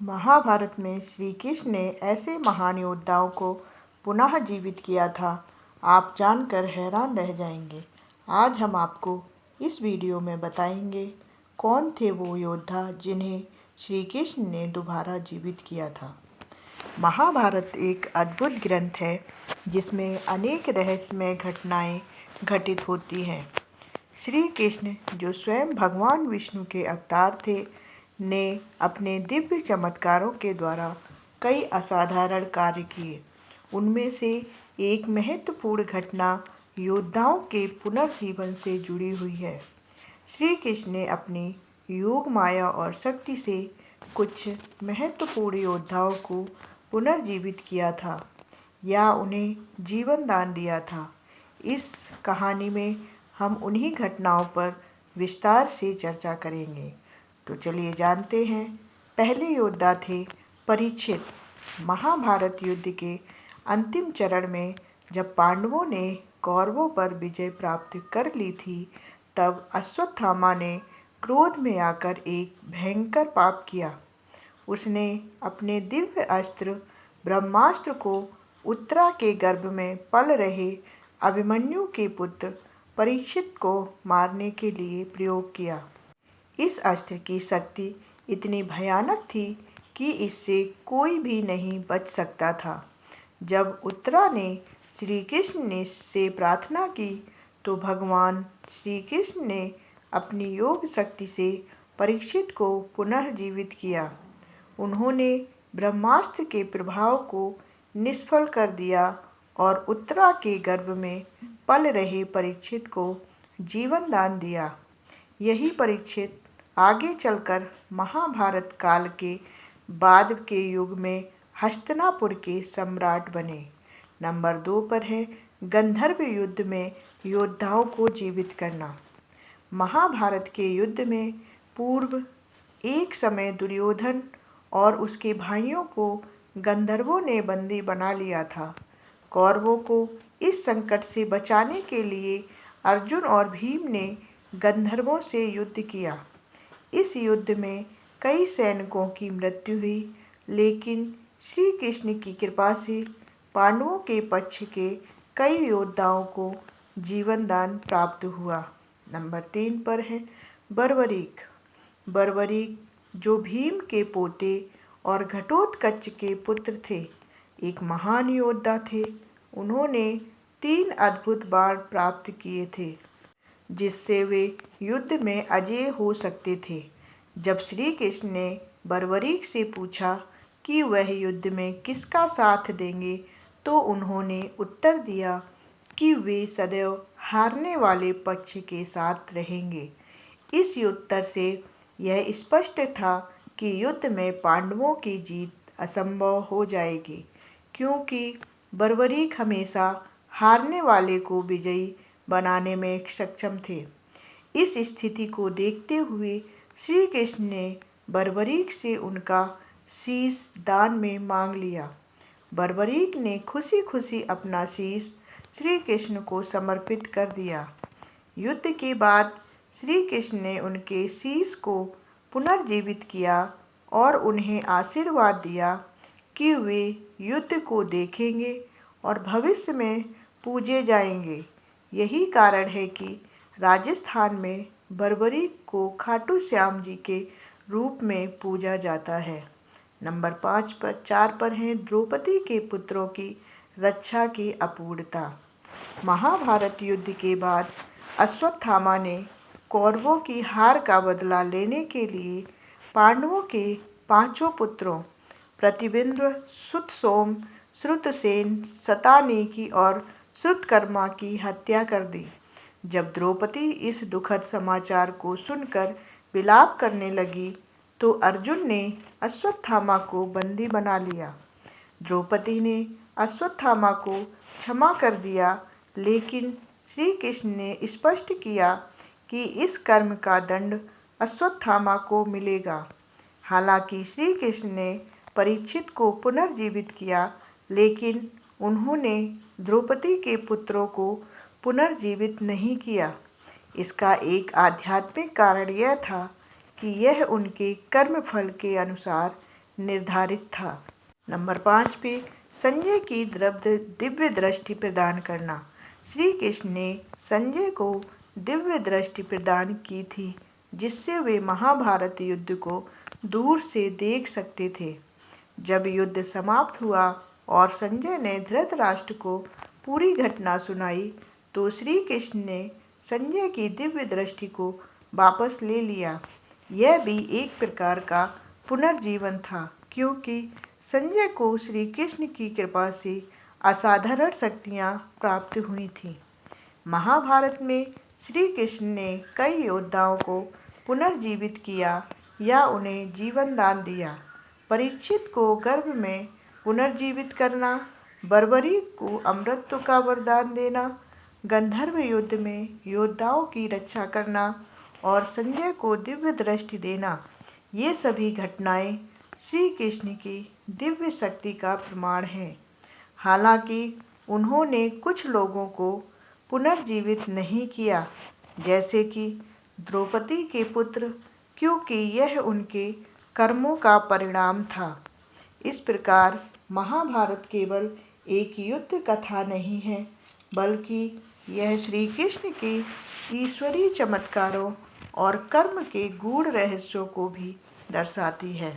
महाभारत में श्री कृष्ण ने ऐसे महान योद्धाओं को पुनः जीवित किया था, आप जानकर हैरान रह जाएंगे। आज हम आपको इस वीडियो में बताएंगे कौन थे वो योद्धा जिन्हें श्री कृष्ण ने दोबारा जीवित किया था। महाभारत एक अद्भुत ग्रंथ है जिसमें अनेक रहस्यमय घटनाएं घटित होती हैं। श्री कृष्ण, जो स्वयं भगवान विष्णु के अवतार थे, ने अपने दिव्य चमत्कारों के द्वारा कई असाधारण कार्य किए। उनमें से एक महत्वपूर्ण घटना योद्धाओं के पुनर्जीवन से जुड़ी हुई है। श्री कृष्ण ने अपनी योग माया और शक्ति से कुछ महत्वपूर्ण योद्धाओं को पुनर्जीवित किया था या उन्हें जीवन दान दिया था। इस कहानी में हम उन्हीं घटनाओं पर विस्तार से चर्चा करेंगे। तो चलिए जानते हैं। पहले योद्धा थे परीक्षित। महाभारत युद्ध के अंतिम चरण में जब पांडवों ने कौरवों पर विजय प्राप्त कर ली थी, तब अश्वत्थामा ने क्रोध में आकर एक भयंकर पाप किया। उसने अपने दिव्य अस्त्र ब्रह्मास्त्र को उत्तरा के गर्भ में पल रहे अभिमन्यु के पुत्र परीक्षित को मारने के लिए प्रयोग किया। इस अस्त्र की शक्ति इतनी भयानक थी कि इससे कोई भी नहीं बच सकता था। जब उत्तरा ने श्री कृष्ण से प्रार्थना की तो भगवान श्री कृष्ण ने अपनी योग शक्ति से परीक्षित को पुनर्जीवित किया। उन्होंने ब्रह्मास्त्र के प्रभाव को निष्फल कर दिया और उत्तरा के गर्भ में पल रहे परीक्षित को जीवन दान दिया। यही परीक्षित आगे चलकर महाभारत काल के बाद के युग में हस्तिनापुर के सम्राट बने। नंबर 2 पर है गंधर्व युद्ध में योद्धाओं को जीवित करना। महाभारत के युद्ध में पूर्व एक समय दुर्योधन और उसके भाइयों को गंधर्वों ने बंदी बना लिया था। कौरवों को इस संकट से बचाने के लिए अर्जुन और भीम ने गंधर्वों से युद्ध किया। इस युद्ध में कई सैनिकों की मृत्यु हुई, लेकिन श्री कृष्ण की कृपा से पांडवों के पक्ष के कई योद्धाओं को जीवन दान प्राप्त हुआ। नंबर 3 पर है बर्बरीक। बर्बरीक, जो भीम के पोते और घटोत्कच के पुत्र थे, एक महान योद्धा थे। उन्होंने 3 अद्भुत बाण प्राप्त किए थे जिससे वे युद्ध में अजेय हो सकते थे। जब श्री कृष्ण ने बर्बरीक से पूछा कि वह युद्ध में किसका साथ देंगे, तो उन्होंने उत्तर दिया कि वे सदैव हारने वाले पक्ष के साथ रहेंगे। इस उत्तर से यह स्पष्ट था कि युद्ध में पांडवों की जीत असंभव हो जाएगी, क्योंकि बर्बरीक हमेशा हारने वाले को विजयी बनाने में सक्षम थे। इस स्थिति को देखते हुए श्री कृष्ण ने बर्बरीक से उनका शीश दान में मांग लिया। बर्बरीक ने खुशी खुशी अपना शीश श्री कृष्ण को समर्पित कर दिया। युद्ध के बाद श्री कृष्ण ने उनके शीश को पुनर्जीवित किया और उन्हें आशीर्वाद दिया कि वे युद्ध को देखेंगे और भविष्य में पूजे जाएंगे। यही कारण है कि राजस्थान में बर्बरीक को खाटू श्याम जी के रूप में पूजा जाता है। नंबर 4 पर है द्रौपदी के पुत्रों की रक्षा की अपूर्णता। महाभारत युद्ध के बाद अश्वत्थामा ने कौरवों की हार का बदला लेने के लिए पांडवों के 5 पुत्रों प्रतिबिंब, श्रुतसोम, श्रुतसेन, शतानीकी और श्रुतकर्मा की हत्या कर दी। जब द्रौपदी इस दुखद समाचार को सुनकर विलाप करने लगी तो अर्जुन ने अश्वत्थामा को बंदी बना लिया। द्रौपदी ने अश्वत्थामा को क्षमा कर दिया, लेकिन श्री कृष्ण ने स्पष्ट किया कि इस कर्म का दंड अश्वत्थामा को मिलेगा। हालांकि श्री कृष्ण ने परीक्षित को पुनर्जीवित किया, लेकिन उन्होंने द्रौपदी के पुत्रों को पुनर्जीवित नहीं किया। इसका एक आध्यात्मिक कारण यह था कि यह उनके कर्मफल के अनुसार निर्धारित था। नंबर 5 पे संजय की दिव्य दृष्टि प्रदान करना। श्री कृष्ण ने संजय को दिव्य दृष्टि प्रदान की थी, जिससे वे महाभारत युद्ध को दूर से देख सकते थे। जब युद्ध समाप्त हुआ और संजय ने धृतराष्ट्र को पूरी घटना सुनाई, तो श्री कृष्ण ने संजय की दिव्य दृष्टि को वापस ले लिया। यह भी एक प्रकार का पुनर्जीवन था, क्योंकि संजय को श्री कृष्ण की कृपा से असाधारण शक्तियाँ प्राप्त हुई थीं। महाभारत में श्री कृष्ण ने कई योद्धाओं को पुनर्जीवित किया या उन्हें जीवन दान दिया। परीक्षित को गर्भ में पुनर्जीवित करना, बर्बरी को अमृत का वरदान देना, गंधर्व युद्ध में योद्धाओं की रक्षा करना और संजय को दिव्य दृष्टि देना, ये सभी घटनाएं श्री कृष्ण की दिव्य शक्ति का प्रमाण है। हालांकि उन्होंने कुछ लोगों को पुनर्जीवित नहीं किया, जैसे कि द्रौपदी के पुत्र, क्योंकि यह उनके कर्मों का परिणाम था। इस प्रकार महाभारत केवल एक युद्ध कथा नहीं है, बल्कि यह श्री कृष्ण के ईश्वरीय चमत्कारों और कर्म के गूढ़ रहस्यों को भी दर्शाती है।